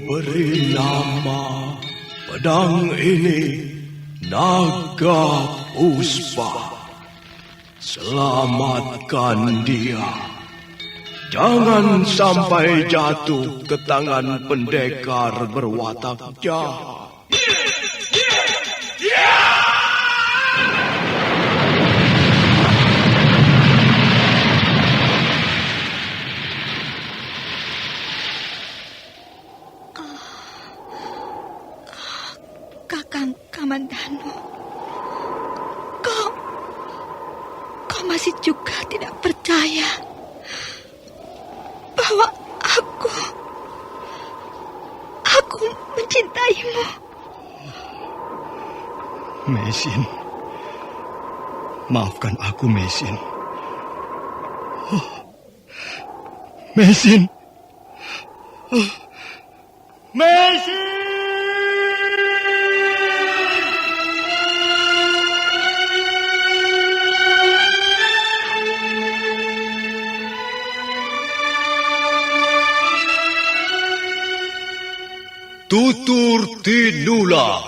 beri nama pedang ini Naga Puspa. Selamatkan dia. Jangan sampai jatuh ke tangan pendekar berwatak jahat. Kakang Kamandanu, kau masih juga tidak percaya bahwa aku mencintaimu. Meisin, maafkan aku, Meisin. Meisin. Meisin! Tutur Tinula.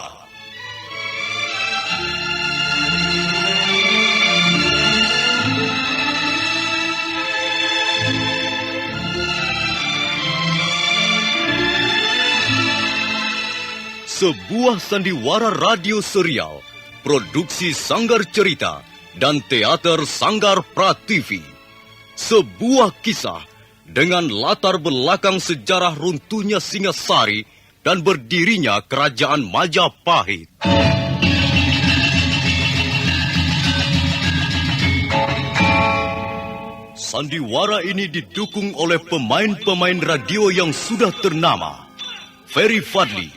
Sebuah sandiwara radio serial, produksi Sanggar Cerita dan Teater Sanggar Prativi. Sebuah kisah dengan latar belakang sejarah runtuhnya Singasari dan berdirinya Kerajaan Majapahit. Sandiwara ini didukung oleh pemain-pemain radio yang sudah ternama. Ferry Fadli,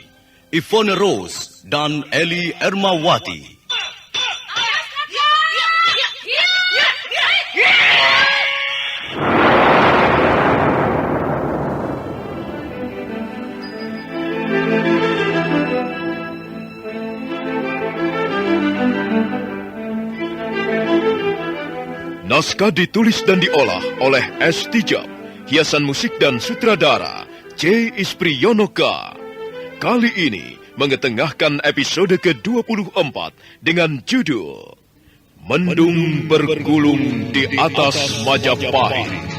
Ivone Rose, dan Eli Ermawati. Naskah ditulis dan diolah oleh S. Tijab, hiasan musik dan sutradara C. Ispriyonoka. Kali ini mengetengahkan episode ke-24 dengan judul Mendung Bergulung di Atas Majapahit.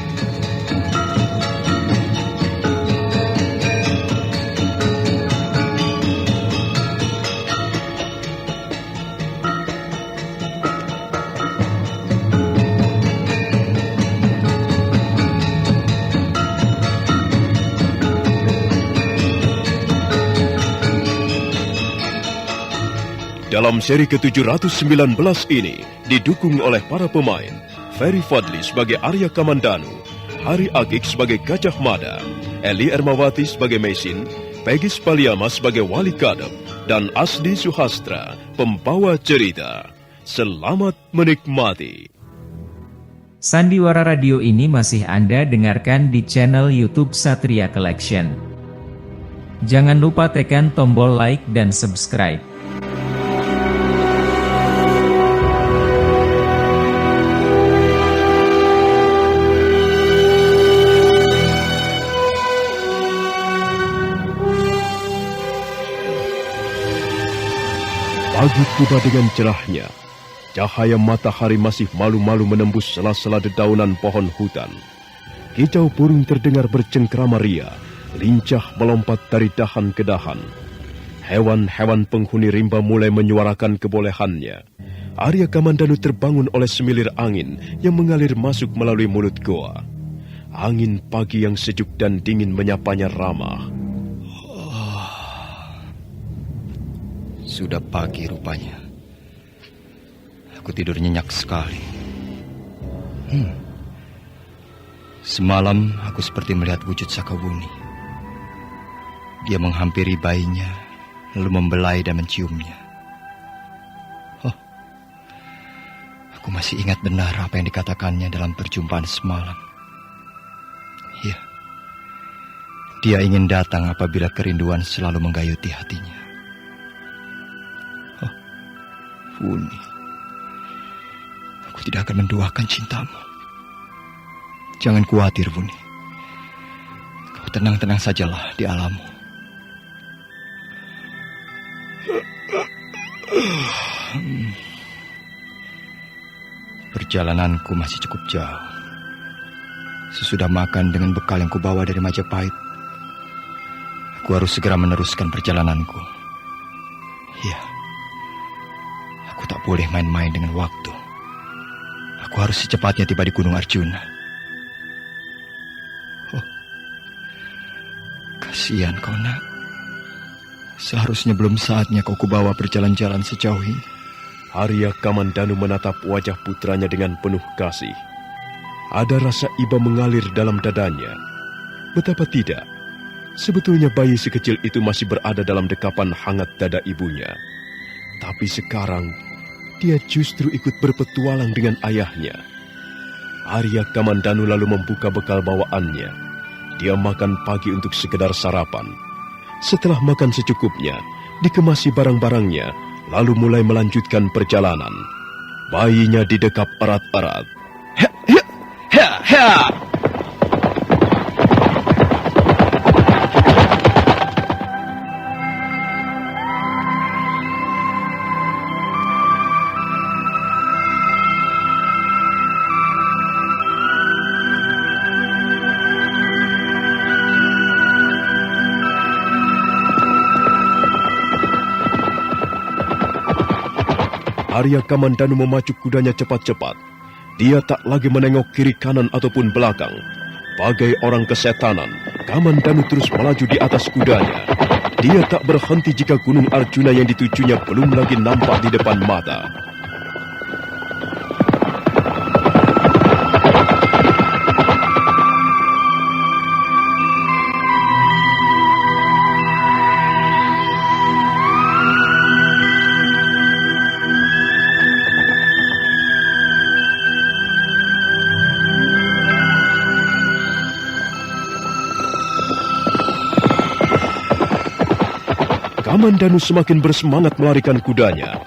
Dalam seri ke-719 ini didukung oleh para pemain Ferry Fadli sebagai Arya Kamandanu, Hari Agik sebagai Gajah Mada, Eli Ermawati sebagai Meisin, Pegis Paliama sebagai Wali Kadep, dan Asdi Suhastra, pembawa cerita. Selamat menikmati. Sandiwara Radio ini masih Anda dengarkan di channel YouTube Satria Collection. Jangan lupa tekan tombol like dan subscribe. Pagi tiba dengan cerahnya. Cahaya matahari masih malu-malu menembus sela-sela dedaunan pohon hutan. Kicau burung terdengar bercengkrama ria, lincah melompat dari dahan ke dahan. Hewan-hewan penghuni rimba mulai menyuarakan kebolehannya. Arya Kamandanu terbangun oleh semilir angin yang mengalir masuk melalui mulut goa. Angin pagi yang sejuk dan dingin menyapanya ramah. Sudah pagi rupanya. Aku tidur nyenyak sekali. Semalam aku seperti melihat wujud Sakawuni. Dia menghampiri bayinya, lalu membelai dan menciumnya. Aku masih ingat benar apa yang dikatakannya dalam perjumpaan semalam. Ya, dia ingin datang apabila kerinduan selalu menggayuti hatinya. Wuni, aku tidak akan menduakan cintamu. Jangan khawatir, Wuni. Kau tenang-tenang sajalah di alammu. Perjalananku masih cukup jauh. Sesudah makan dengan bekal yang kubawa dari Majapahit, aku harus segera meneruskan perjalananku. Ya, aku tak boleh main-main dengan waktu. Aku harus secepatnya tiba di Gunung Arjuna. Oh, kasihan kau, Nak. Seharusnya belum saatnya kau kubawa berjalan-jalan sejauh ini. Arya Kamandanu menatap wajah putranya dengan penuh kasih. Ada rasa iba mengalir dalam dadanya. Betapa tidak, sebetulnya bayi sekecil itu masih berada dalam dekapan hangat dada ibunya. Tapi sekarang, dia justru ikut berpetualang dengan ayahnya. Arya Kamandanu lalu membuka bekal bawaannya. Dia makan pagi untuk sekedar sarapan. Setelah makan secukupnya, dikemasi barang-barangnya, lalu mulai melanjutkan perjalanan. Bayinya didekap erat-erat. Arya Kamandanu memacu kudanya cepat-cepat. Dia tak lagi menengok kiri kanan ataupun belakang. Bagai orang kesetanan, Kamandanu terus melaju di atas kudanya. Dia tak berhenti jika Gunung Arjuna yang ditujunya belum lagi nampak di depan mata. Kamandanu semakin bersemangat melarikan kudanya.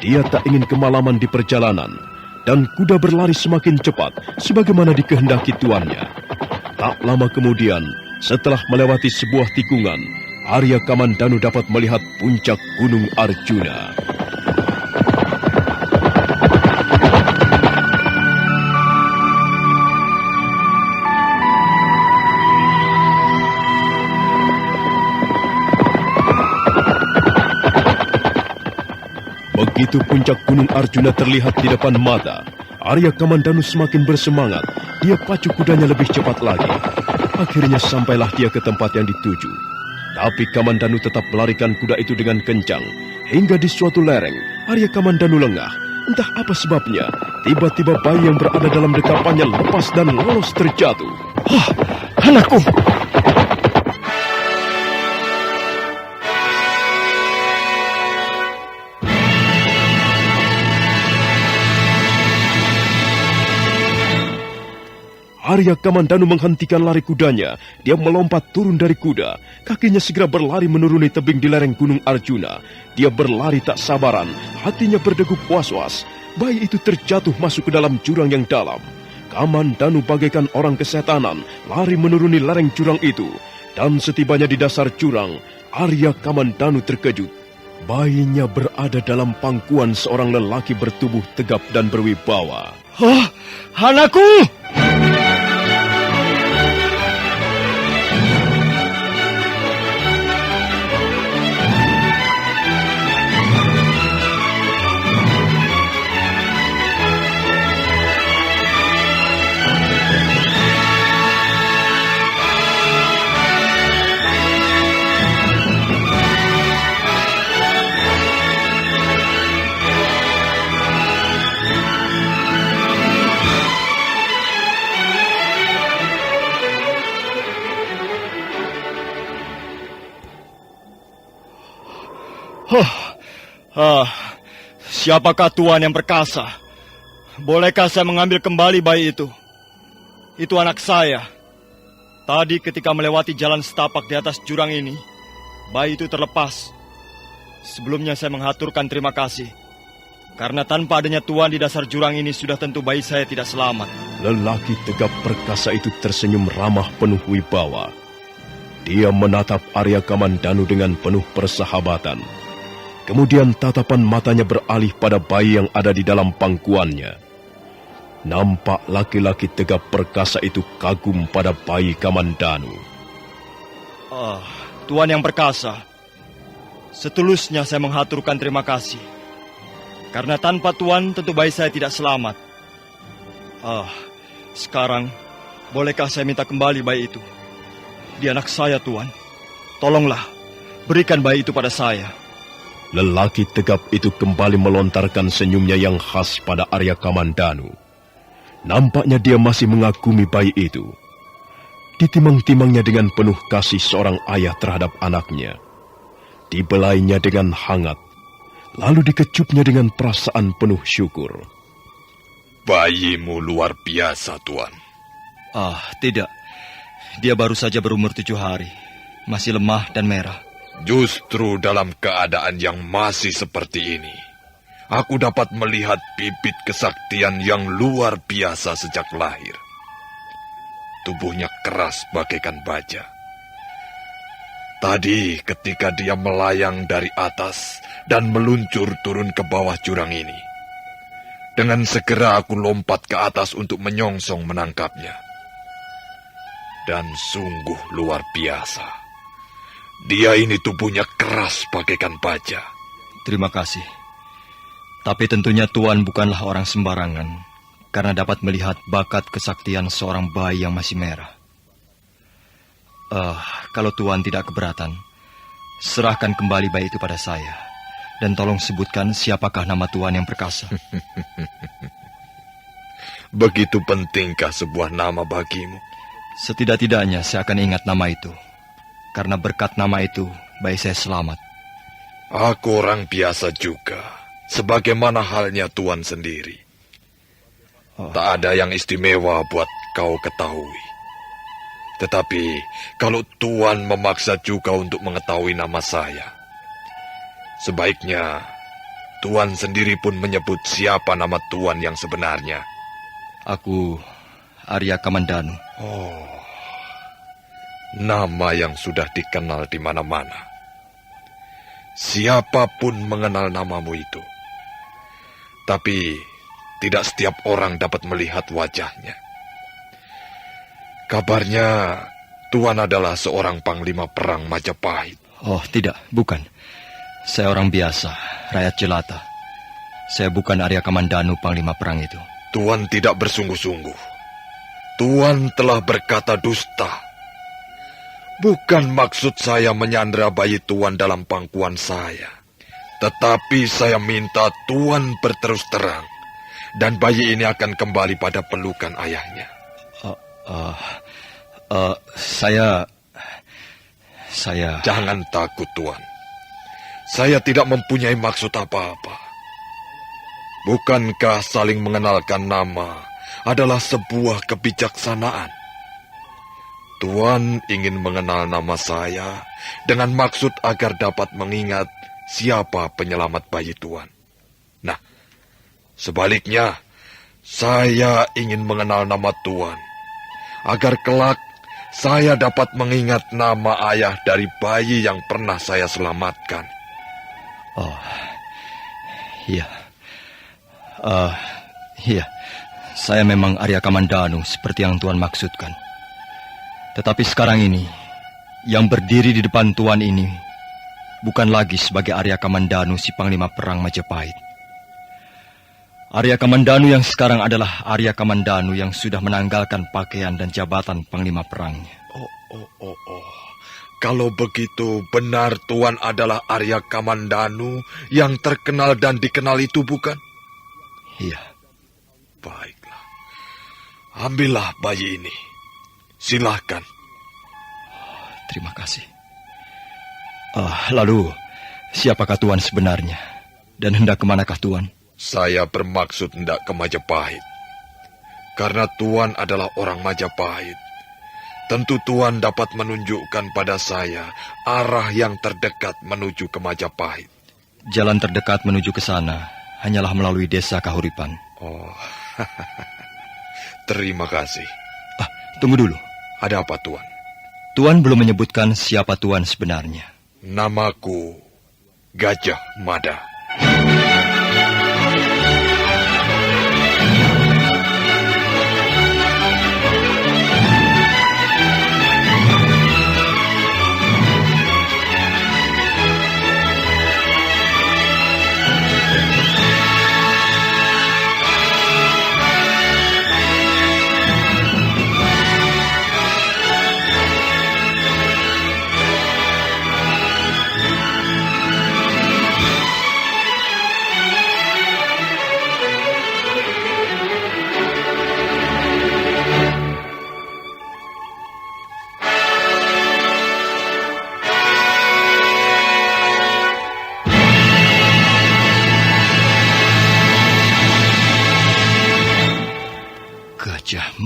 Dia tak ingin kemalaman di perjalanan, dan kuda berlari semakin cepat sebagaimana dikehendaki tuannya. Tak lama kemudian, setelah melewati sebuah tikungan, Arya Kamandanu dapat melihat puncak Gunung Arjuna. Begitu puncak Gunung Arjuna terlihat di depan mata, Arya Kamandanu semakin bersemangat. Dia pacu kudanya lebih cepat lagi. Akhirnya sampailah dia ke tempat yang dituju. Tapi Kamandanu tetap melarikan kuda itu dengan kencang. Hingga di suatu lereng, Arya Kamandanu lengah. Entah apa sebabnya, tiba-tiba bayi yang berada dalam dekapannya lepas dan lolos terjatuh. Hah, anakku! Arya Kamandanu menghentikan lari kudanya. Dia melompat turun dari kuda. Kakinya segera berlari menuruni tebing di lereng Gunung Arjuna. Dia berlari tak sabaran. Hatinya berdegup was-was. Bayi itu terjatuh masuk ke dalam jurang yang dalam. Kamandanu bagaikan orang kesetanan lari menuruni lereng jurang itu. Dan setibanya di dasar jurang, Arya Kamandanu terkejut. Bayinya berada dalam pangkuan seorang lelaki bertubuh tegap dan berwibawa. Hah, anakku! Siapakah tuan yang perkasa? Bolehkah saya mengambil kembali bayi itu? Itu anak saya. Tadi ketika melewati jalan setapak di atas jurang ini, bayi itu terlepas. Sebelumnya saya menghaturkan terima kasih. Karena tanpa adanya tuan di dasar jurang ini, sudah tentu bayi saya tidak selamat. Lelaki tegap perkasa itu tersenyum ramah penuh wibawa. Dia menatap Arya Kamandanu dengan penuh persahabatan. Kemudian tatapan matanya beralih pada bayi yang ada di dalam pangkuannya. Nampak laki-laki tegap perkasa itu kagum pada bayi Kamandanu. Tuan yang perkasa, setulusnya saya menghaturkan terima kasih. Karena tanpa Tuan tentu bayi saya tidak selamat. Sekarang bolehkah saya minta kembali bayi itu? Dia anak saya, Tuan. Tolonglah, berikan bayi itu pada saya. Lelaki tegap itu kembali melontarkan senyumnya yang khas pada Arya Kamandanu. Nampaknya dia masih mengagumi bayi itu. Ditimang-timangnya dengan penuh kasih seorang ayah terhadap anaknya. Dibelainya dengan hangat, lalu dikecupnya dengan perasaan penuh syukur. Bayimu luar biasa, Tuan. Tidak. Dia baru saja berumur 7 hari. Masih lemah dan merah. Justru dalam keadaan yang masih seperti ini, aku dapat melihat bibit kesaktian yang luar biasa sejak lahir. Tubuhnya keras bagaikan baja. Tadi ketika dia melayang dari atas dan meluncur turun ke bawah jurang ini, dengan segera aku lompat ke atas untuk menyongsong menangkapnya. Dan sungguh luar biasa. Dia ini tubuhnya keras bagaikan baja. Terima kasih. Tapi tentunya Tuan bukanlah orang sembarangan, karena dapat melihat bakat kesaktian seorang bayi yang masih merah. Kalau Tuan tidak keberatan, serahkan kembali bayi itu pada saya. Dan tolong sebutkan siapakah nama Tuan yang perkasa. Begitu pentingkah sebuah nama bagimu? Setidak-tidaknya saya akan ingat nama itu. Karena berkat nama itu, bayi saya selamat. Aku orang biasa juga, sebagaimana halnya Tuan sendiri. Tak ada yang istimewa buat kau ketahui. Tetapi, kalau Tuan memaksa juga untuk mengetahui nama saya, sebaiknya Tuan sendiri pun menyebut siapa nama Tuan yang sebenarnya. Aku Arya Kamandanu. Nama yang sudah dikenal di mana-mana. Siapapun mengenal namamu itu. Tapi tidak setiap orang dapat melihat wajahnya. Kabarnya Tuan adalah seorang panglima perang Majapahit. Tidak, bukan. Saya orang biasa, rakyat jelata. Saya bukan Arya Kamandanu, panglima perang itu. Tuan tidak bersungguh-sungguh. Tuan telah berkata dusta. Bukan maksud saya menyandera bayi Tuan dalam pangkuan saya. Tetapi saya minta Tuan berterus terang. Dan bayi ini akan kembali pada pelukan ayahnya. Saya... Jangan takut, Tuan. Saya tidak mempunyai maksud apa-apa. Bukankah saling mengenalkan nama adalah sebuah kebijaksanaan? Tuan ingin mengenal nama saya dengan maksud agar dapat mengingat siapa penyelamat bayi Tuan. Nah, sebaliknya, saya ingin mengenal nama Tuan, agar kelak saya dapat mengingat nama ayah dari bayi yang pernah saya selamatkan. Iya. Saya memang Arya Kamandanu seperti yang Tuan maksudkan. Tetapi sekarang ini, yang berdiri di depan Tuan ini bukan lagi sebagai Arya Kamandanu si panglima perang Majapahit. Arya Kamandanu yang sekarang adalah Arya Kamandanu yang sudah menanggalkan pakaian dan jabatan panglima perangnya. Kalau begitu, benar Tuan adalah Arya Kamandanu yang terkenal dan dikenal itu, bukan? Iya. Baiklah. Ambillah bayi ini. Silahkan. Terima kasih. Lalu, siapakah Tuan sebenarnya? Dan hendak kemanakah Tuan? Saya bermaksud hendak ke Majapahit. Karena Tuan adalah orang Majapahit. Tentu Tuan dapat menunjukkan pada saya arah yang terdekat menuju ke Majapahit. Jalan terdekat menuju ke sana hanyalah melalui desa Kahuripan. Terima kasih. Tunggu dulu. Ada apa, Tuan? Tuan belum menyebutkan siapa Tuan sebenarnya. Namaku Gajah Mada.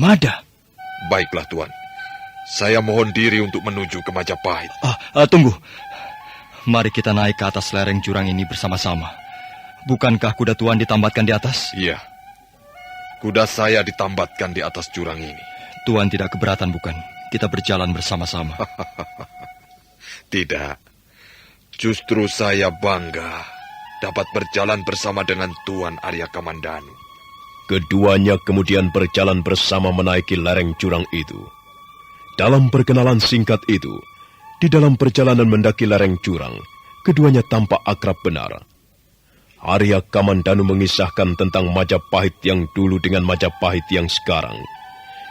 Mada. Baiklah, Tuan. Saya mohon diri untuk menuju ke Majapahit. Tunggu. Mari kita naik ke atas lereng jurang ini bersama-sama. Bukankah kuda Tuan ditambatkan di atas? Iya. Kuda saya ditambatkan di atas jurang ini. Tuan tidak keberatan, bukan? Kita berjalan bersama-sama. Tidak. Justru saya bangga dapat berjalan bersama dengan Tuan Arya Kamandanu. Keduanya kemudian berjalan bersama menaiki lereng jurang itu. Dalam perkenalan singkat itu, di dalam perjalanan mendaki lereng jurang, keduanya tampak akrab benar. Arya Kamandanu mengisahkan tentang Majapahit yang dulu dengan Majapahit yang sekarang.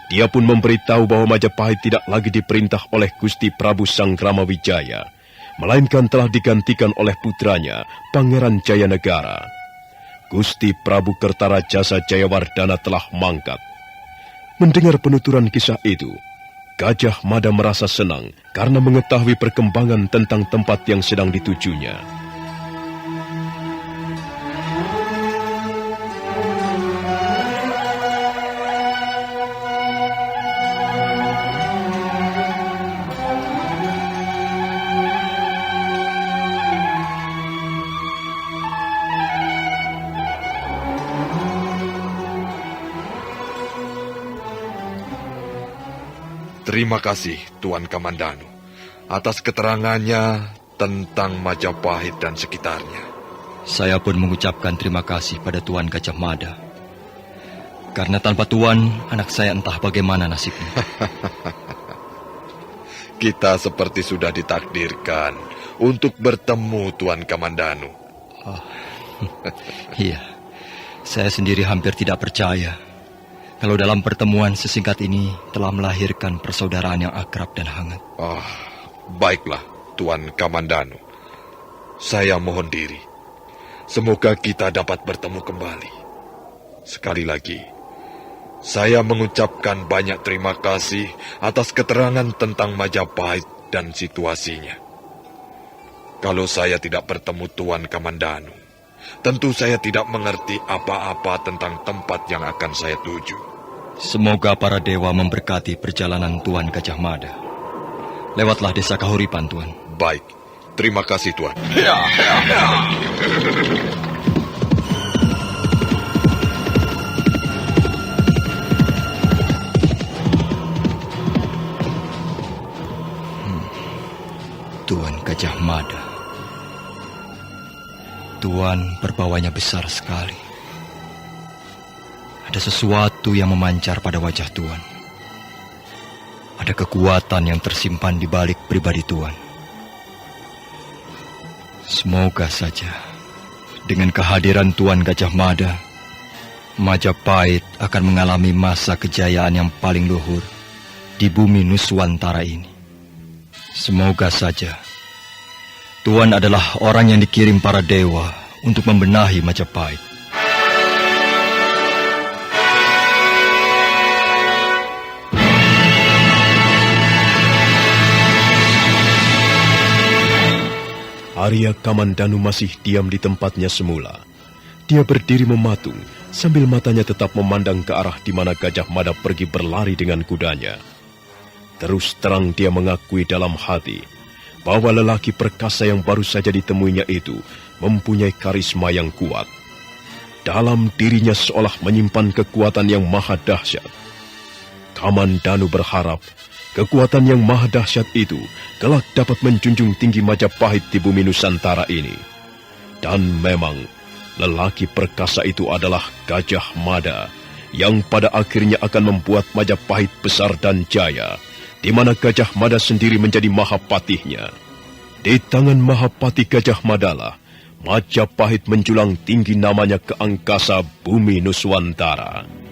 Dia pun memberitahu bahwa Majapahit tidak lagi diperintah oleh Gusti Prabu Sanggramawijaya, melainkan telah digantikan oleh putranya, Pangeran Jayanegara. Gusti Prabu Kertarajasa Jayawardana telah mangkat. Mendengar penuturan kisah itu, Gajah Mada merasa senang karena mengetahui perkembangan tentang tempat yang sedang ditujunya. Terima kasih, Tuan Kamandanu, atas keterangannya tentang Majapahit dan sekitarnya. Saya pun mengucapkan terima kasih pada Tuan Gajah Mada. Karena tanpa Tuan, anak saya entah bagaimana nasibnya. Kita seperti sudah ditakdirkan untuk bertemu, Tuan Kamandanu. Iya, saya sendiri hampir tidak percaya kalau dalam pertemuan sesingkat ini telah melahirkan persaudaraan yang akrab dan hangat. Baiklah, Tuan Kamandanu. Saya mohon diri. Semoga kita dapat bertemu kembali. Sekali lagi, saya mengucapkan banyak terima kasih atas keterangan tentang Majapahit dan situasinya. Kalau saya tidak bertemu Tuan Kamandanu, tentu saya tidak mengerti apa-apa tentang tempat yang akan saya tuju. Semoga para dewa memberkati perjalanan Tuan Gajah Mada. Lewatlah desa Kahuripan, Tuan. Baik, terima kasih, Tuan. Tuan Gajah Mada. Tuan berbawanya besar sekali. Ada sesuatu yang memancar pada wajah Tuan. Ada kekuatan yang tersimpan di balik pribadi Tuan. Semoga saja dengan kehadiran Tuan Gajah Mada, Majapahit akan mengalami masa kejayaan yang paling luhur di bumi Nuswantara ini. Semoga saja Tuan adalah orang yang dikirim para dewa untuk membenahi Majapahit. Arya Kamandanu masih diam di tempatnya semula. Dia berdiri mematung sambil matanya tetap memandang ke arah di mana Gajah Mada pergi berlari dengan kudanya. Terus terang dia mengakui dalam hati bahwa lelaki perkasa yang baru saja ditemuinya itu mempunyai karisma yang kuat. Dalam dirinya seolah menyimpan kekuatan yang maha dahsyat. Kamandanu berharap kekuatan yang maha dahsyat itu kelak dapat menjunjung tinggi Majapahit di bumi Nusantara ini. Dan memang, lelaki perkasa itu adalah Gajah Mada, yang pada akhirnya akan membuat Majapahit besar dan jaya, di mana Gajah Mada sendiri menjadi Mahapatihnya. Di tangan Mahapati Gajah Madalah, Majapahit menjulang tinggi namanya ke angkasa bumi Nuswantara.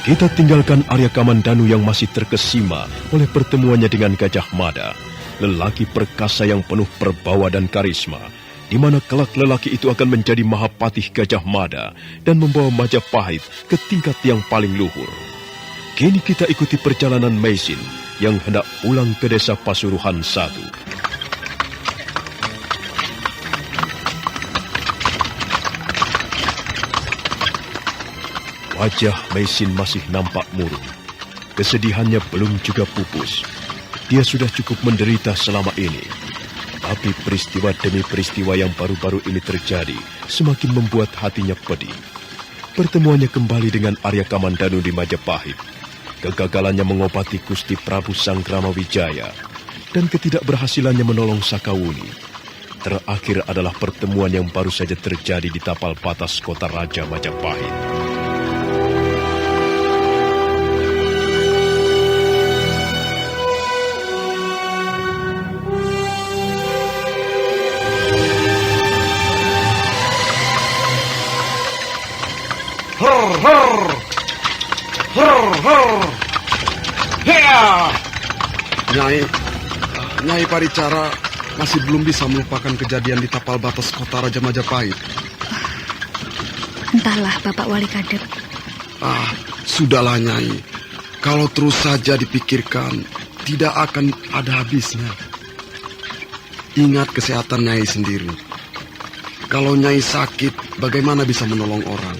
Kita tinggalkan Arya Kamandanu yang masih terkesima oleh pertemuannya dengan Gajah Mada, lelaki perkasa yang penuh perbawa dan karisma, di mana kelak lelaki itu akan menjadi Mahapatih Gajah Mada dan membawa Majapahit ke tingkat yang paling luhur. Kini kita ikuti perjalanan Maisin yang hendak pulang ke desa Pasuruhan 1. Wajah Maisin masih nampak murung. Kesedihannya belum juga pupus. Dia sudah cukup menderita selama ini. Tapi peristiwa demi peristiwa yang baru-baru ini terjadi semakin membuat hatinya pedih. Pertemuannya kembali dengan Arya Kamandanu di Majapahit, kegagalannya mengobati Gusti Prabu Sanggramawijaya, dan ketidakberhasilannya menolong Sakawuni. Terakhir adalah pertemuan yang baru saja terjadi di tapal batas kota Raja Majapahit. Nyai Paricara masih belum bisa melupakan kejadian di tapal batas kota Raja Majapahit. Entahlah, Bapak Wali Kadep. Sudahlah Nyai. Kalau terus saja dipikirkan, tidak akan ada habisnya. Ingat kesehatan Nyai sendiri. Kalau Nyai sakit, bagaimana bisa menolong orang?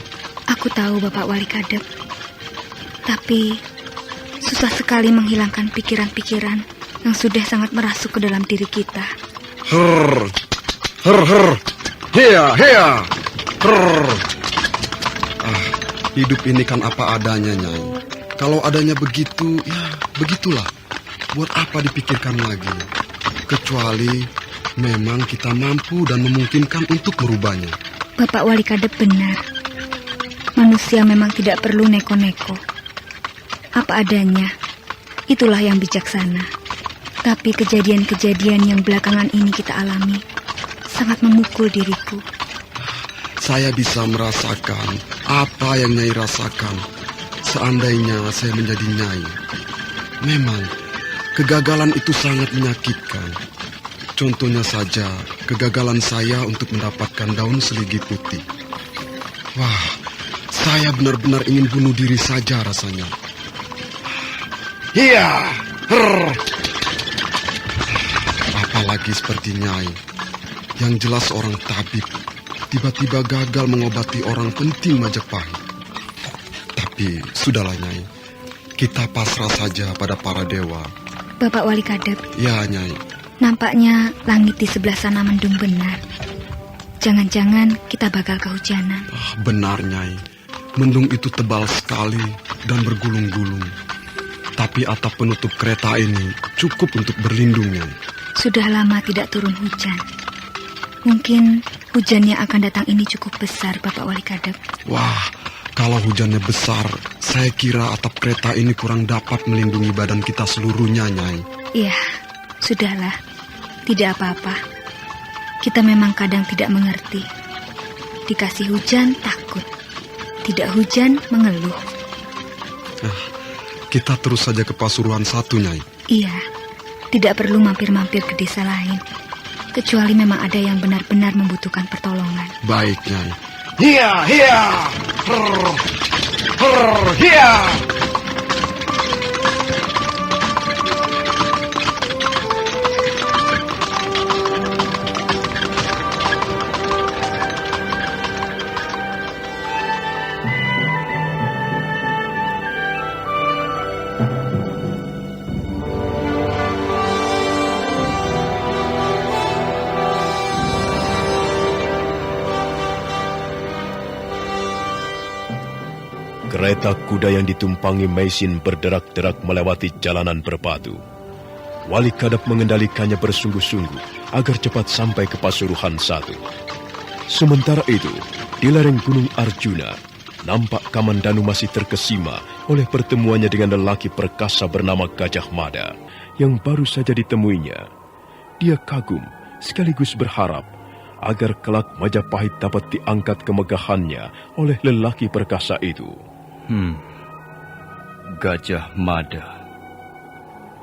Aku tahu, Bapak Wali Kadep. Tapi susah sekali menghilangkan pikiran-pikiran yang sudah sangat merasuk ke dalam diri kita. Hidup ini kan apa adanya, Nyai. Kalau adanya begitu, ya begitulah. Buat apa dipikirkan lagi? Kecuali memang kita mampu dan memungkinkan untuk merubahnya. Bapak Wali Kadep benar. Manusia memang tidak perlu neko-neko. Apa adanya, itulah yang bijaksana. Tapi kejadian-kejadian yang belakangan ini kita alami sangat memukul diriku. Saya bisa merasakan apa yang Nyai rasakan. Seandainya saya menjadi Nyai. Memang, kegagalan itu sangat menyakitkan. Contohnya saja, kegagalan saya untuk mendapatkan daun seligi putih. Wah, saya benar-benar ingin bunuh diri saja rasanya. Apalagi seperti Nyai, yang jelas orang tabib, tiba-tiba gagal mengobati orang penting Majapahit. Tapi sudahlah Nyai, kita pasrah saja pada para dewa. Bapak Wali Kadep. Ya Nyai. Nampaknya langit di sebelah sana mendung benar. Jangan-jangan kita bakal kehujanan. Benar Nyai, mendung itu tebal sekali dan bergulung-gulung. Tapi atap penutup kereta ini cukup untuk berlindung, Nyai. Sudah lama tidak turun hujan. Mungkin hujan yang akan datang ini cukup besar, Bapak Wali Kadep. Wah, kalau hujannya besar, saya kira atap kereta ini kurang dapat melindungi badan kita seluruhnya, Nyai. Iya, sudahlah. Tidak apa-apa. Kita memang kadang tidak mengerti. Dikasih hujan, takut. Tidak hujan, mengeluh. Kita terus saja ke Pasuruhan 1, Nyai. Iya, tidak perlu mampir-mampir ke desa lain. Kecuali memang ada yang benar-benar membutuhkan pertolongan. Baik, Nyai. Hiya! Hiya! Kereta kuda yang ditumpangi Maisin berderak-derak melewati jalanan berbatu. Wali Kadep mengendalikannya bersungguh-sungguh agar cepat sampai ke Pasuruhan 1. Sementara itu, di lereng Gunung Arjuna, nampak Kamandanu masih terkesima oleh pertemuannya dengan lelaki perkasa bernama Gajah Mada yang baru saja ditemuinya. Dia kagum sekaligus berharap agar kelak Majapahit dapat diangkat kemegahannya oleh lelaki perkasa itu. Gajah Mada.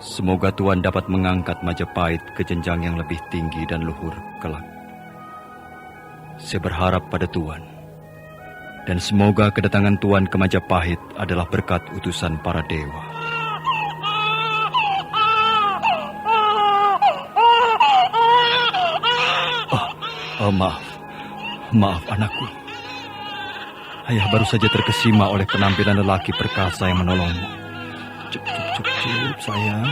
Semoga Tuan dapat mengangkat Majapahit ke jenjang yang lebih tinggi dan luhur kelak. Saya berharap pada Tuan. Dan semoga kedatangan Tuan ke Majapahit adalah berkat utusan para dewa. Maaf anakku. Ayah baru saja terkesima oleh penampilan lelaki perkasa yang menolongmu. Cukup, sayang.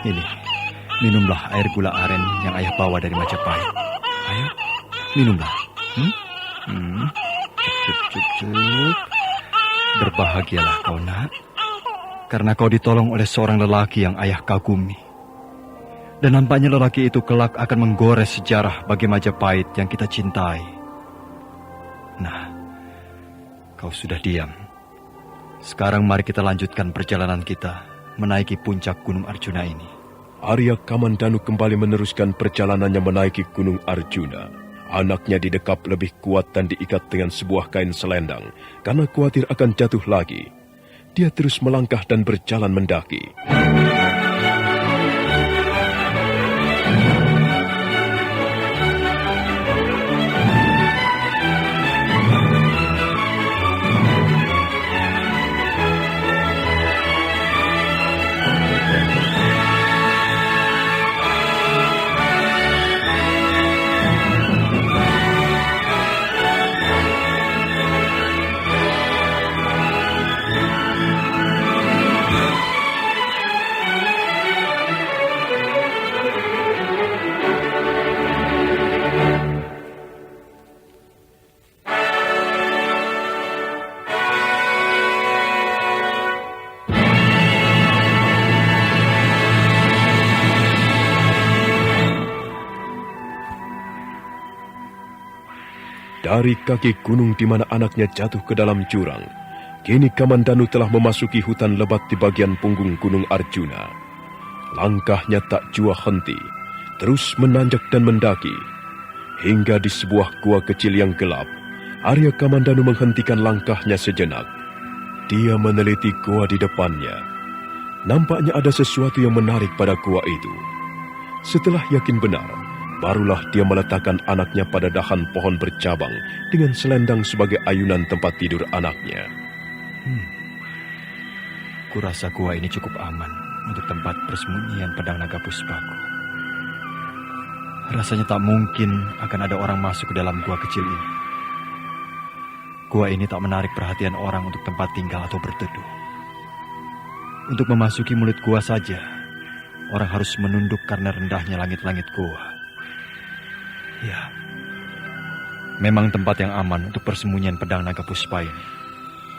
Ini, minumlah air gula aren yang ayah bawa dari Majapahit. Ayo, minumlah. Cukup. Berbahagialah kau, nak. Karena kau ditolong oleh seorang lelaki yang ayah kagumi. Dan nampaknya lelaki itu kelak akan menggores sejarah bagi Majapahit yang kita cintai. Nah, kau sudah diam. Sekarang mari kita lanjutkan perjalanan kita menaiki puncak Gunung Arjuna ini. Arya Kamandanu kembali meneruskan perjalanannya menaiki Gunung Arjuna. Anaknya didekap lebih kuat dan diikat dengan sebuah kain selendang karena khawatir akan jatuh lagi. Dia terus melangkah dan berjalan mendaki. Dari kaki gunung di mana anaknya jatuh ke dalam jurang, kini Kamandanu telah memasuki hutan lebat di bagian punggung Gunung Arjuna. Langkahnya tak jua henti, terus menanjak dan mendaki. Hingga di sebuah gua kecil yang gelap, Arya Kamandanu menghentikan langkahnya sejenak. Dia meneliti gua di depannya. Nampaknya ada sesuatu yang menarik pada gua itu. Setelah yakin benar, barulah dia meletakkan anaknya pada dahan pohon bercabang dengan selendang sebagai ayunan tempat tidur anaknya. Kurasa gua ini cukup aman untuk tempat persembunyian pedang naga puspaku. Rasanya tak mungkin akan ada orang masuk ke dalam gua kecil ini. Gua ini tak menarik perhatian orang untuk tempat tinggal atau berteduh. Untuk memasuki mulut gua saja, orang harus menunduk karena rendahnya langit-langit gua. Ya, memang tempat yang aman untuk persembunyian pedang naga puspa ini.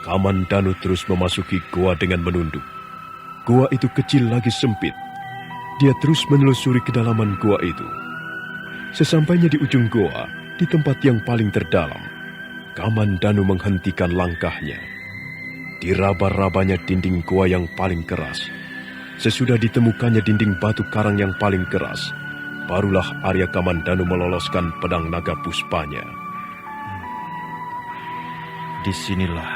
Kamandanu terus memasuki gua dengan menunduk. Gua itu kecil lagi sempit. Dia terus menelusuri kedalaman gua itu. Sesampainya di ujung gua, di tempat yang paling terdalam, Kamandanu menghentikan langkahnya. Diraba-rabanya dinding gua yang paling keras. Sesudah ditemukannya dinding batu karang yang paling keras, barulah Arya Kamandanu meloloskan pedang naga puspanya. Disinilah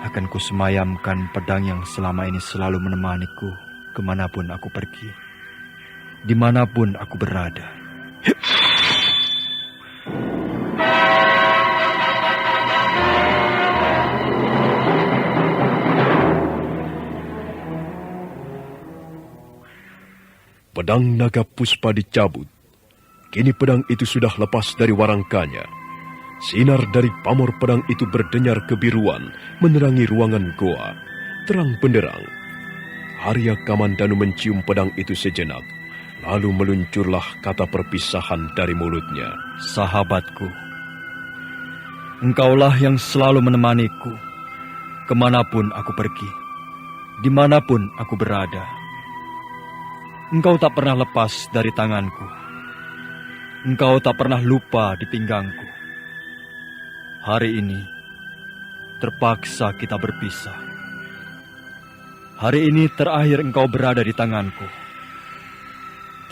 akan kusemayamkan pedang yang selama ini selalu menemaniku kemanapun aku pergi, dimanapun aku berada. Pedang naga puspa dicabut. Kini pedang itu sudah lepas dari warangkanya. Sinar dari pamor pedang itu berdenyar kebiruan, menerangi ruangan goa. Terang benderang. Arya Kamandanu mencium pedang itu sejenak, lalu meluncurlah kata perpisahan dari mulutnya. Sahabatku, engkaulah yang selalu menemaniku, kemanapun aku pergi, dimanapun aku berada. Engkau tak pernah lepas dari tanganku. Engkau tak pernah lupa di pinggangku. Hari ini, terpaksa kita berpisah. Hari ini terakhir engkau berada di tanganku.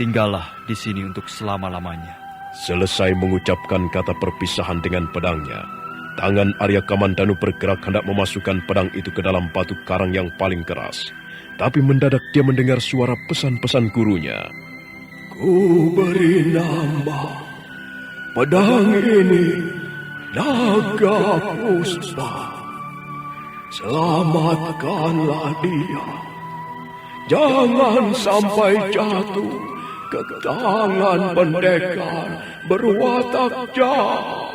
Tinggallah di sini untuk selama-lamanya. Selesai mengucapkan kata perpisahan dengan pedangnya, Tangan Arya Kamandanu bergerak hendak memasukkan pedang itu ke dalam batu karang yang paling keras. Tapi mendadak dia mendengar suara pesan-pesan gurunya. Ku beri nama pedang ini Naga Puspa. Selamatkanlah dia. Jangan sampai jatuh ke tangan pendekar berwatak jahat.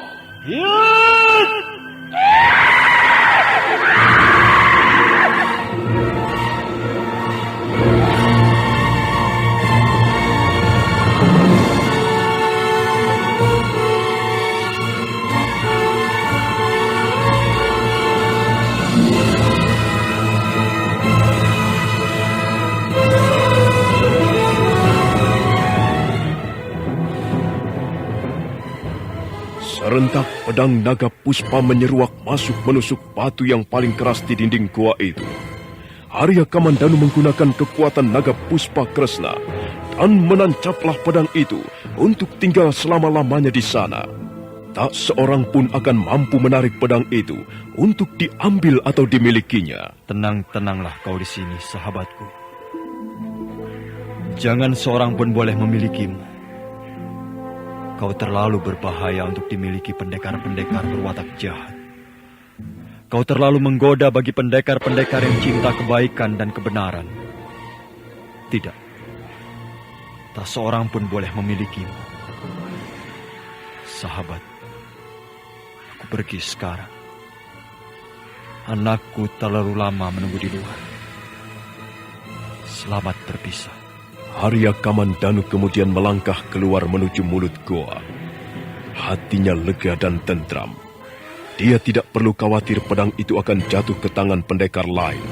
Serentak pedang Naga Puspa menyeruak masuk menusuk batu yang paling keras di dinding gua itu. Arya Kamandanu menggunakan kekuatan Naga Puspa Kresna dan menancaplah pedang itu untuk tinggal selama-lamanya di sana. Tak seorang pun akan mampu menarik pedang itu untuk diambil atau dimilikinya. Tenang-tenanglah kau di sini, sahabatku. Jangan seorang pun boleh memilikimu. Kau terlalu berbahaya untuk dimiliki pendekar-pendekar berwatak jahat. Kau terlalu menggoda bagi pendekar-pendekar yang cinta kebaikan dan kebenaran. Tidak. Tak seorang pun boleh memilikimu. Sahabat, aku pergi sekarang. Anakku terlalu lama menunggu di luar. Selamat berpisah. Arya Kamandanu kemudian melangkah keluar menuju mulut goa. Hatinya lega dan tentram. Dia tidak perlu khawatir pedang itu akan jatuh ke tangan pendekar lain.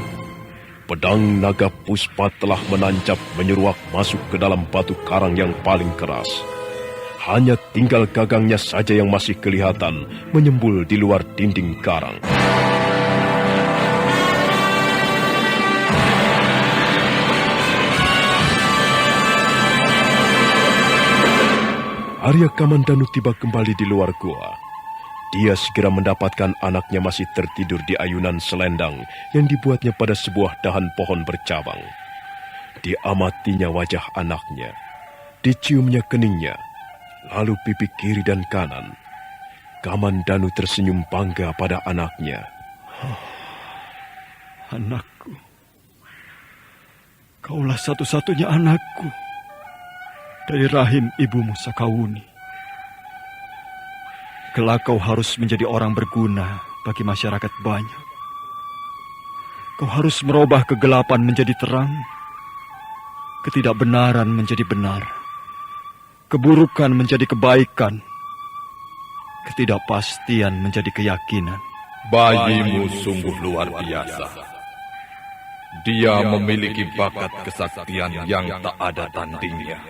Pedang Naga Puspa telah menancap menyeruak masuk ke dalam batu karang yang paling keras. Hanya tinggal gagangnya saja yang masih kelihatan menyembul di luar dinding karang. Arya Kamandanu tiba kembali di luar gua. Dia segera mendapatkan anaknya masih tertidur di ayunan selendang yang dibuatnya pada sebuah dahan pohon bercabang. Diamatinya wajah anaknya, diciumnya keningnya, lalu pipi kiri dan kanan. Kamandanu tersenyum bangga pada anaknya. Anakku, kaulah satu-satunya anakku dari rahim ibumu Sakawuni. Kelak kau harus menjadi orang berguna bagi masyarakat banyak. Kau harus merubah kegelapan menjadi terang, ketidakbenaran menjadi benar, keburukan menjadi kebaikan, ketidakpastian menjadi keyakinan. Bayimu sungguh luar biasa. Dia memiliki bakat kesaktian yang tak ada tandingnya.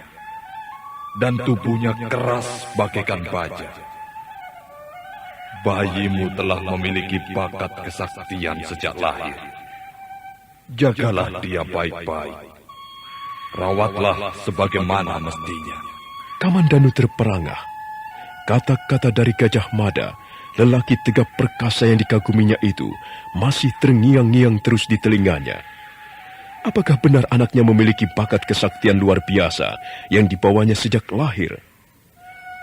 Dan tubuhnya keras bagaikan baja. Bayimu telah memiliki bakat kesaktian sejak lahir. Jagalah dia baik-baik. Rawatlah sebagaimana mestinya. Kamandanu terperangah. Kata-kata dari Gajah Mada, lelaki tegap perkasa yang dikaguminya itu, masih terngiang-ngiang terus di telinganya. Apakah benar anaknya memiliki bakat kesaktian luar biasa yang dibawanya sejak lahir?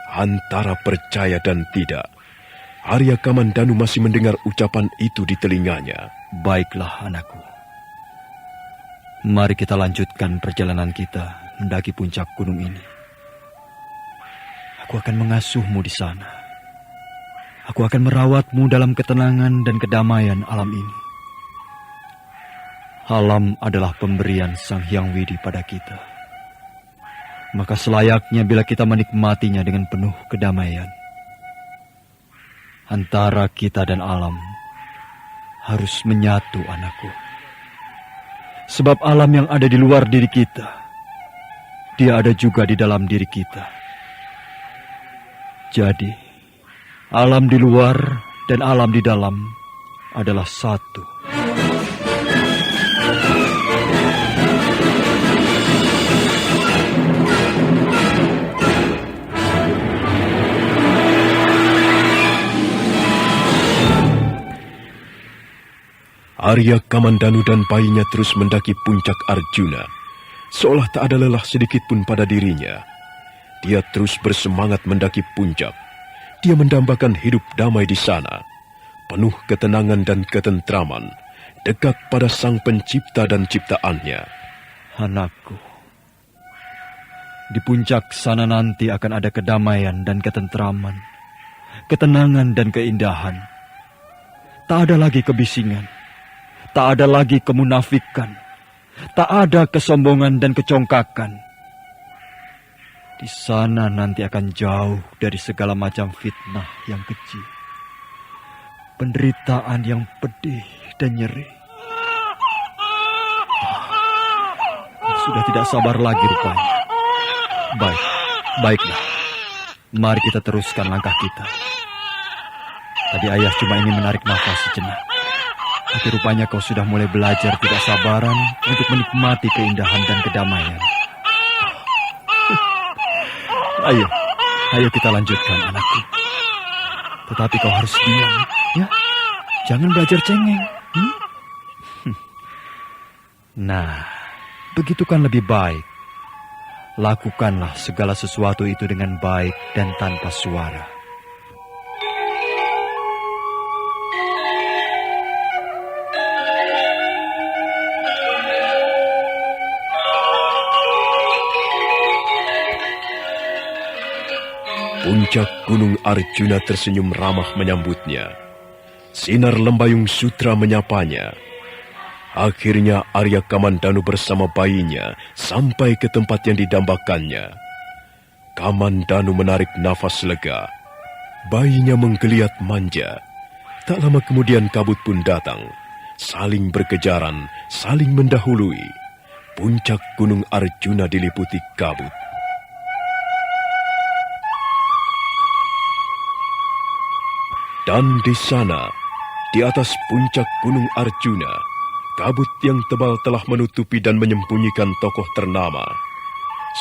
Antara percaya dan tidak, Arya Kamandanu masih mendengar ucapan itu di telinganya. Baiklah anakku. Mari kita lanjutkan perjalanan kita mendaki puncak gunung ini. Aku akan mengasuhmu di sana. Aku akan merawatmu dalam ketenangan dan kedamaian alam ini. Alam adalah pemberian Sang Hyang Widi pada kita. Maka selayaknya bila kita menikmatinya dengan penuh kedamaian. Antara kita dan alam harus menyatu, anakku. Sebab alam yang ada di luar diri kita, dia ada juga di dalam diri kita. Jadi, alam di luar dan alam di dalam adalah satu. Arya Kamandanu dan bayinya terus mendaki puncak Arjuna, seolah tak ada lelah sedikit pun pada dirinya. Dia terus bersemangat mendaki puncak. Dia mendambakan hidup damai di sana, penuh ketenangan dan ketentraman, dekat pada Sang Pencipta dan ciptaannya. Anakku, di puncak sana nanti akan ada kedamaian dan ketentraman, ketenangan dan keindahan. Tak ada lagi kebisingan, tak ada lagi kemunafikan, tak ada kesombongan dan kecongkakan. Di sana nanti akan jauh dari segala macam fitnah yang keji, penderitaan yang pedih dan nyeri. Sudah tidak sabar lagi rupanya. Baiklah. Mari kita teruskan langkah kita. Tadi ayah cuma ingin menarik nafas sejenak. Tapi rupanya kau sudah mulai belajar tidak sabaran untuk menikmati keindahan dan kedamaian. Ayo kita lanjutkan, anakku. Tetapi kau harus diam, ya. Jangan belajar cengeng. Nah, begitu kan lebih baik. Lakukanlah segala sesuatu itu dengan baik dan tanpa suara. Puncak Gunung Arjuna tersenyum ramah menyambutnya. Sinar Lembayung Sutra menyapanya. Akhirnya Arya Kamandanu bersama bayinya sampai ke tempat yang didambakannya. Kamandanu menarik nafas lega. Bayinya menggeliat manja. Tak lama kemudian kabut pun datang. Saling berkejaran, saling mendahului. Puncak Gunung Arjuna diliputi kabut. Dan di sana, di atas puncak Gunung Arjuna, kabut yang tebal telah menutupi dan menyembunyikan tokoh ternama.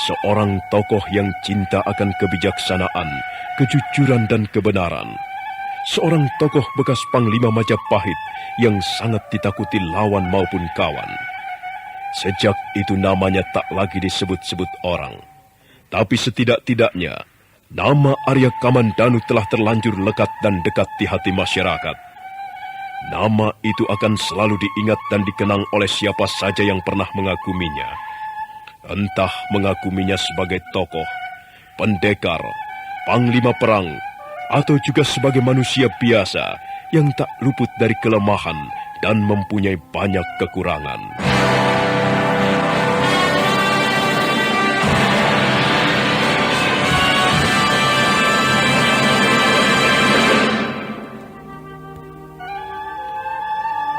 Seorang tokoh yang cinta akan kebijaksanaan, kejujuran dan kebenaran. Seorang tokoh bekas Panglima Majapahit yang sangat ditakuti lawan maupun kawan. Sejak itu namanya tak lagi disebut-sebut orang. Tapi setidak-tidaknya, nama Arya Kamandanu telah terlanjur lekat dan dekat di hati masyarakat. Nama itu akan selalu diingat dan dikenang oleh siapa saja yang pernah mengaguminya. Entah mengaguminya sebagai tokoh, pendekar, panglima perang, atau juga sebagai manusia biasa yang tak luput dari kelemahan dan mempunyai banyak kekurangan.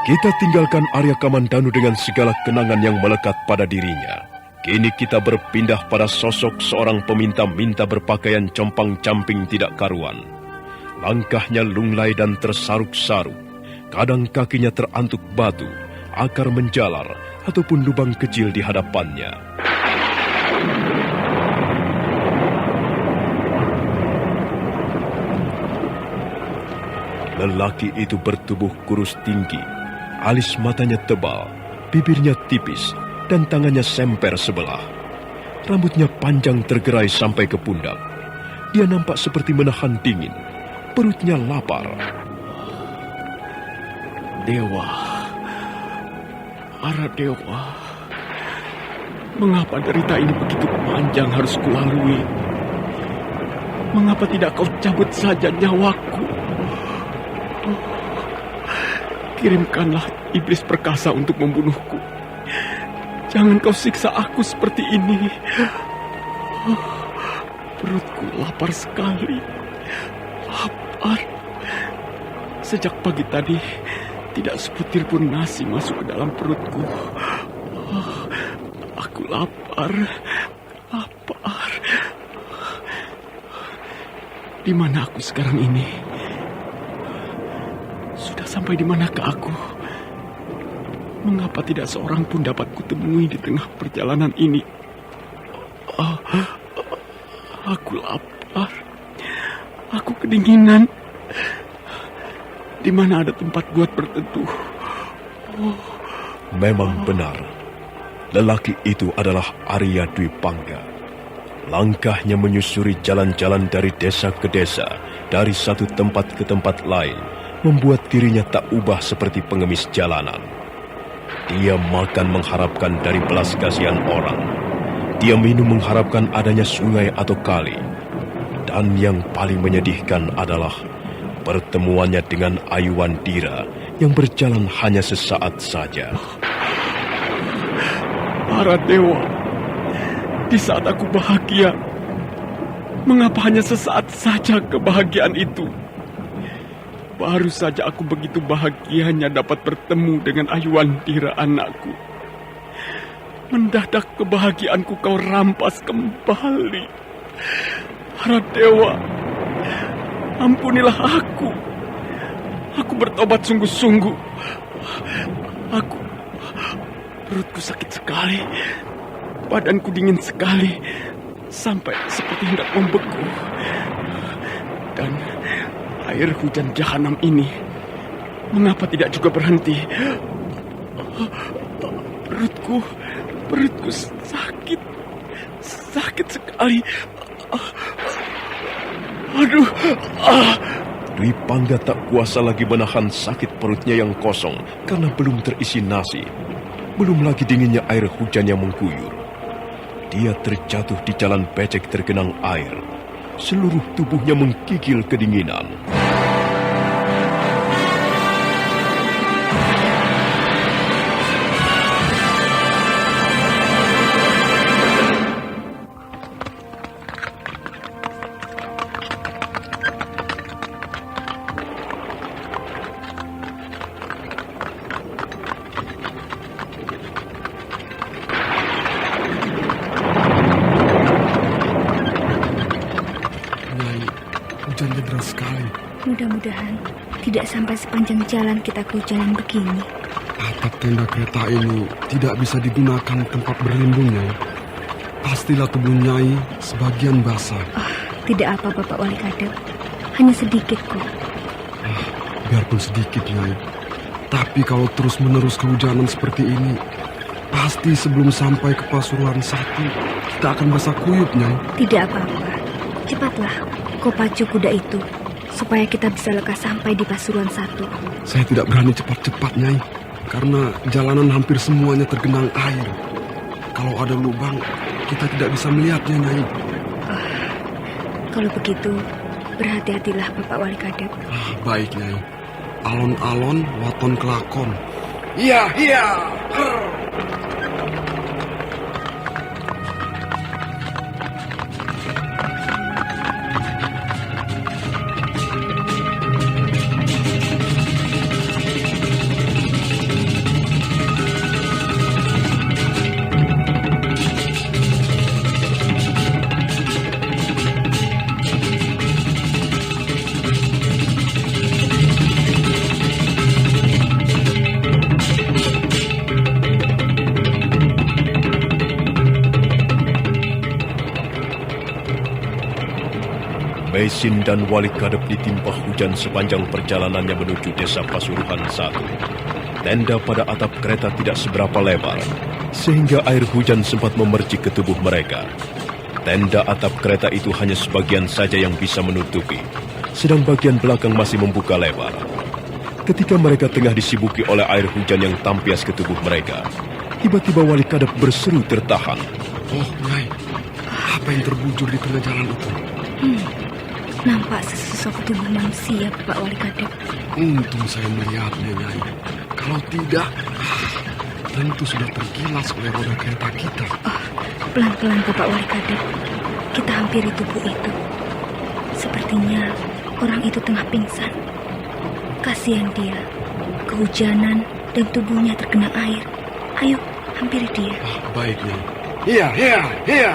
Kita tinggalkan Arya Kamandanu dengan segala kenangan yang melekat pada dirinya. Kini kita berpindah pada sosok seorang peminta-minta berpakaian compang-camping tidak karuan. Langkahnya lunglai dan tersaruk-saruk. Kadang kakinya terantuk batu, akar menjalar, ataupun lubang kecil di hadapannya. Lelaki itu bertubuh kurus tinggi, alis matanya tebal, bibirnya tipis, dan tangannya semper sebelah. Rambutnya panjang tergerai sampai ke pundak. Dia nampak seperti menahan dingin. Perutnya lapar. Dewa, para dewa, mengapa derita ini begitu panjang harus kulalui? Mengapa tidak kau cabut saja nyawaku? Kirimkanlah iblis perkasa untuk membunuhku. Jangan kau siksa aku seperti ini. Perutku lapar sekali. Lapar. Sejak pagi tadi, tidak sebutir pun nasi masuk ke dalam perutku. Aku lapar. Lapar. Di mana aku sekarang ini? Sudah sampai di manakah aku? Mengapa tidak seorang pun dapat kutemui di tengah perjalanan ini? Aku lapar. Aku kedinginan. Di mana ada tempat buat berteduh? Memang benar, lelaki itu adalah Arya Dwi Pangga. Langkahnya menyusuri jalan-jalan dari desa ke desa, dari satu tempat ke tempat lain, membuat dirinya tak ubah seperti pengemis jalanan. Dia makan mengharapkan dari belas kasihan orang. Dia minum mengharapkan adanya sungai atau kali. Dan yang paling menyedihkan adalah pertemuannya dengan Ayu Wandira yang berjalan hanya sesaat saja. Para dewa, di saat aku bahagia, mengapa hanya sesaat saja kebahagiaan itu? Baru saja aku begitu bahagianya dapat bertemu dengan Ayu Wandira anakku. Mendadak kebahagiaanku kau rampas kembali. Para dewa, ampunilah aku. Aku bertobat sungguh-sungguh. Perutku sakit sekali. Badanku dingin sekali. Sampai seperti hendak membeku. Dan air hujan jahanam ini, mengapa tidak juga berhenti? Perutku sakit. Sakit sekali. Aduh. Dwi Pangga tak kuasa lagi menahan sakit perutnya yang kosong karena belum terisi nasi. Belum lagi dinginnya air hujan yang mengguyur. Dia terjatuh di jalan becek tergenang air. Seluruh tubuhnya menggigil kedinginan. Hujannya deras sekali. Mudah-mudahan tidak sampai sepanjang jalan kita kehujanan begini. Atap tenda kereta ini tidak bisa digunakan tempat berlindungnya. Pastilah tubuh Nyai sebagian basah. Tidak apa Bapak Wali Kadep, hanya sedikit kok. Biarpun sedikit, Nyai. Tapi kalau terus-menerus kehujanan seperti ini, pasti sebelum sampai ke Pasuruan 1, kita akan basah kuyup, Nyai. Tidak apa-apa. Cepatlah, kau pacu kuda itu, supaya kita bisa lekas sampai di Pasuruan 1. Saya tidak berani cepat-cepat, Nyai, karena jalanan hampir semuanya tergenang air. Kalau ada lubang, kita tidak bisa melihatnya, Nyai. Kalau begitu, berhati-hatilah Bapak Wali Kadep. Baik, Nyai. Alon-alon, waton kelakon. Iya, iya. Mesin dan Wali Kadep ditimpa hujan sepanjang perjalanannya menuju desa Pasuruan 1. Tenda pada atap kereta tidak seberapa lebar, sehingga air hujan sempat memercik ke tubuh mereka. Tenda atap kereta itu hanya sebagian saja yang bisa menutupi, sedang bagian belakang masih membuka lebar. Ketika mereka tengah disibuki oleh air hujan yang tampias ke tubuh mereka, tiba-tiba Wali Kadep berseru tertahan. Oh, Nyai, apa yang terbujur di tengah jalan itu? Nampak sesosok tubuh manusia, Bapak Wali Kadep. Untung saya melihatnya, Nyai. Kalau tidak, tentu sudah tergilas oleh roda kereta kita. Pelan-pelan, Bapak Wali Kadep. Kita hampiri tubuh itu. Sepertinya orang itu tengah pingsan. Kasihan dia. Kehujanan dan tubuhnya terkena air. Ayo, hampiri dia. Baik, Nyai. Iya, iya, iya.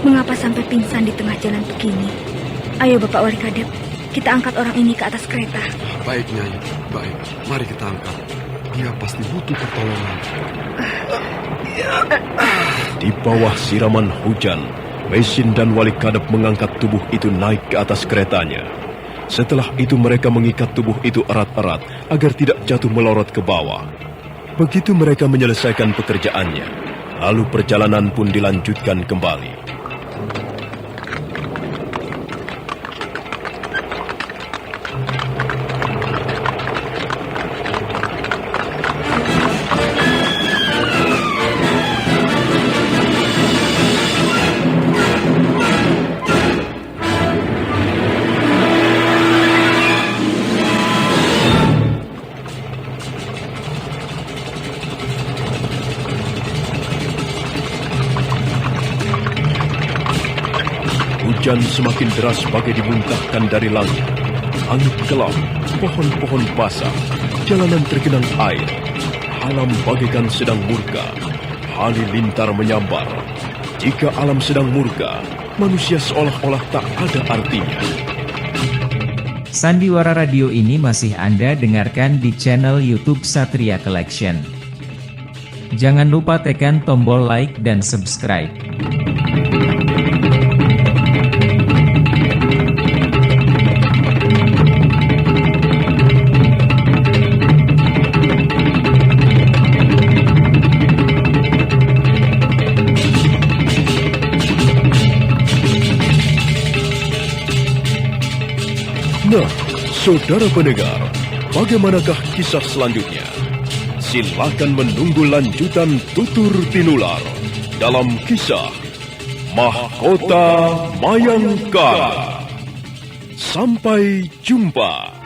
Mengapa sampai pingsan di tengah jalan begini. Ayo Bapak Wali Kadep, kita angkat orang ini ke atas kereta. Baik, Nyai. Baik, mari kita angkat. Dia pasti butuh pertolongan. Di bawah siraman hujan, Mesin dan Wali Kadep mengangkat tubuh itu naik ke atas keretanya. Setelah itu mereka mengikat tubuh itu erat-erat agar tidak jatuh melorot ke bawah. Begitu mereka menyelesaikan pekerjaannya, lalu perjalanan pun dilanjutkan kembali. Hujan semakin deras bagai dimuntahkan dari langit. Langit gelap, pohon-pohon basah, jalanan tergenang air. Alam bagaikan sedang murka. Halilintar menyambar. Jika alam sedang murka, manusia seolah-olah tak ada artinya. Sandiwara Radio ini masih Anda dengarkan di channel YouTube Satria Collection. Jangan lupa tekan tombol like dan subscribe. Nah, saudara pendengar, bagaimanakah kisah selanjutnya? Silakan menunggu lanjutan Tutur Tinular dalam kisah Mahkota Mayangkara. Sampai jumpa.